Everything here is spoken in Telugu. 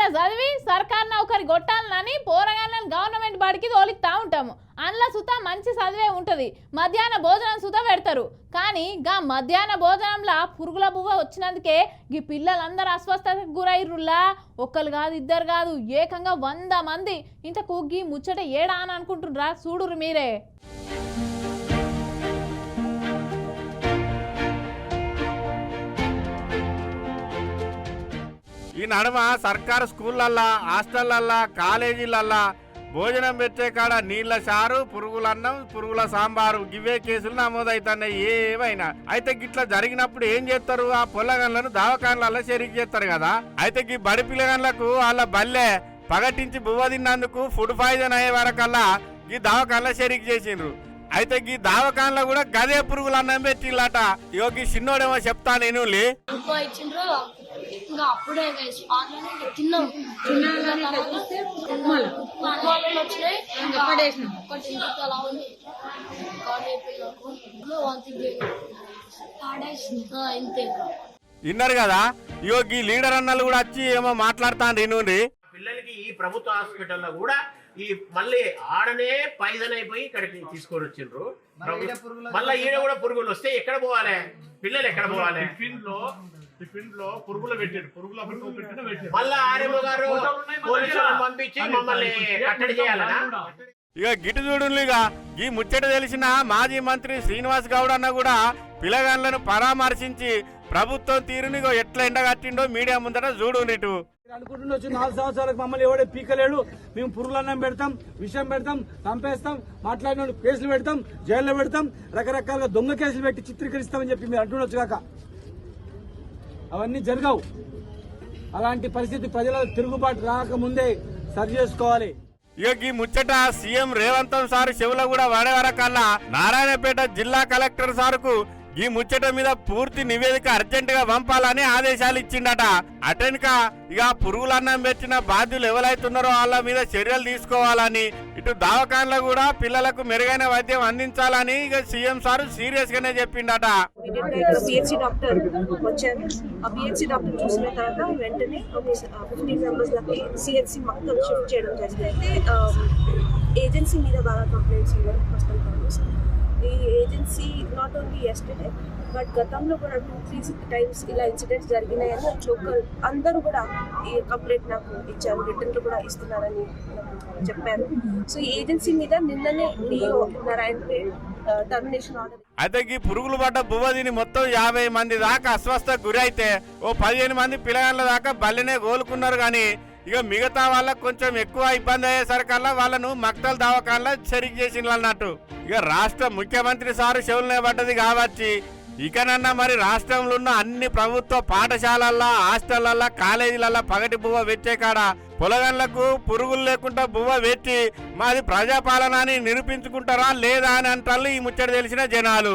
గిట్లా చదివి సర్కార్ నౌకరి కొట్టాలని పోరగాళ్ళని గవర్నమెంట్ బడికి తోలిస్తా ఉంటాము. అందులో సుత మంచి చదివే ఉంటుంది, మధ్యాహ్న భోజనం సుత పెడతారు. కానీ గా మధ్యాహ్న భోజనంలో పురుగుల బువ్వ వచ్చినందుకే ఈ పిల్లలందరూ అస్వస్థతకు గురైర్రులా. ఒక్కరు కాదు ఇద్దరు కాదు ఏకంగా 100 మంది. ఇంతకు గీ ముచ్చట ఏడా అని అనుకుంటుర్రా, చూడురు మీరే. ఈ నడుమ సర్కారు స్కూళ్ళల్లా, హాస్టళ్ళల్లా, కాలేజీలల్లా భోజనం పెట్టే కాడ నీళ్ల చారు, పురుగులన్నం, పురుగుల సాంబారు గివే కేసులు నమోదవుతున్నాయి ఏవైనా. అయితే గిట్లా జరిగినప్పుడు ఏం చేస్తారు? ఆ పొల్లగన్లను దవాఖానలలో షరీక్ చేస్తారు కదా. అయితే గీ బడి పిల్లగన్లకు వాళ్ళ బల్లె పగటించి బువ్వ తిన్నందుకు ఫుడ్ పాయిజన్ అయ్యే వరకల్లా ఈ దవాఖానలో షరీక్ చేసిండ్రు. అయితే ఈ దవాఖానలో కూడా గదే పురుగులు అన్నం పెట్టిల్లట. యోగి చిన్నోడేమో చెప్తా నేను అప్పుడే తిన్నాం. విన్నారు కదా, యోగి లీడర్ అన్నలు కూడా వచ్చి ఏమో మాట్లాడుతాను నేను. పిల్లలకి ఈ ప్రభుత్వ హాస్పిటల్లో కూడా ఈ మళ్ళీ ఆడనే పాయిజన్ అయిపోయి ఇక్కడికి తీసుకొని వచ్చిండ్రు. మళ్ళీ ఈడ కూడా పురుగులు వస్తే ఎక్కడ పోవాలి? పిల్లలు ఎక్కడ పోవాలి? టిఫిన్ లో పురుగులు పెట్టారు, మళ్ళా ఆర్ఎంఓ గారు పోలీసులను పంపించి మమ్మల్ని కట్టడి చేయాలనా? ఇక గిటు చూడుగా ఈ ముచ్చట తెలిసిన మాజీ మంత్రి శ్రీనివాస్ గౌడ్ అన్న కూడా పిల్లగాళ్లను పరామర్శించి ప్రభుత్వం తీరుని ఎట్లా ఎండగట్టిండో మీడియా ముందట చూడు. నీటు అనుకుంటుండొచ్చు 4 సంవత్సరాలకు మమ్మల్ని ఎవడే పీకలేడు, మేము పురుగులన్నం పెడతాం, విషయం పెడతాం, చంపేస్తాం, మాట్లాడిన కేసులు పెడతాం, జైల్లో పెడతాం, రకరకాలుగా దొంగ కేసులు పెట్టి చిత్రీకరిస్తామని చెప్పి మీరు అంటుండొచ్చు కాక అవన్నీ జరగవు. అలాంటి పరిస్థితి ప్రజల తిరుగుబాటు రాకముందే సరి చేసుకోవాలి. ఇక ఈ ముచ్చట సీఎం రేవంత్ సార్ చెవులో కూడా వాడే వరకల్లా నారాయణపేట జిల్లా కలెక్టర్ సార్కు ఈ ముచ్చట మీద పూర్తి నివేదిక అర్జెంట్ గా పంపాలని ఆదేశాలు ఇచ్చిండట. అటెన్క ఇక పురుగులన్నం పెట్టిన బాధ్యులు ఎవరైతున్నారో వాళ్ళ మీద చర్యలు తీసుకోవాలని, ఇటు దవాఖానలో కూడా పిల్లలకు మెరుగైన వైద్యం అందించాలని ఇక సీఎం సార్ సీరియస్ గానే చెప్పిండట. పిహెచ్సి డాక్టర్ వచ్చారు. ఆ పిహెచ్సి డాక్టర్ చూసిన తర్వాత వెంటనే 15 మెంబర్స్ లకి సిహెచ్సి మొత్తం షిఫ్ట్ చేయడం జరిగింది. అయితే ఏజెన్సీ మీద బాగా కంప్లైంట్స్ ఉన్నాయి హాస్పిటల్ కాంగ్రెస్. ఈ agency not only yesterday but గతంలో కూడా 2-3 టైమ్స్ ఇలా ఇన్సిడెంట్స్ జరిగినాయని లోకల్ అందరూ కూడా ఈ కంప్లైంట్ నాకు ఇచ్చారు, రిటర్న్ కూడా ఇస్తున్నారని చెప్పారు. సో ఈ ఏజెన్సీ మీద నిన్ననే నారాయణపేట్ టర్మినేషన్ ఆర్డర్. అయితే ఈ పురుగులు పడ్డ బువ్వదిని మొత్తం 50 మంది దాకా అస్వస్థకు గురి అయితే 15 మంది పిల్లగాళ్ళ దాకా బల్లెనే కోలుకున్నారు. కానీ ఇక మిగతా వాళ్ళకు కొంచెం ఎక్కువ ఇబ్బంది అయ్యేసరికల్లా వాళ్ళను మక్తల్ దవాఖానలో షరీక్ చేసిండ్రు అన్నట్టు. ఇక రాష్ట్ర ముఖ్యమంత్రి సారు చెవులనే పడ్డది కాబట్టి ఇకనన్నా మరి రాష్ట్రంలో ఉన్న అన్ని ప్రభుత్వ పాఠశాలల్లో, హాస్టళ్లలో, కాలేజీలలో పగటి బువ్వ పెట్టే కాడ పొలగన్లకు పురుగులు లేకుండా బువ్వ పెట్టి మాది ప్రజాపాలన అని నిరూపించుకుంటారా లేదా అని అంటారు ఈ ముచ్చట తెలిసిన జనాలు.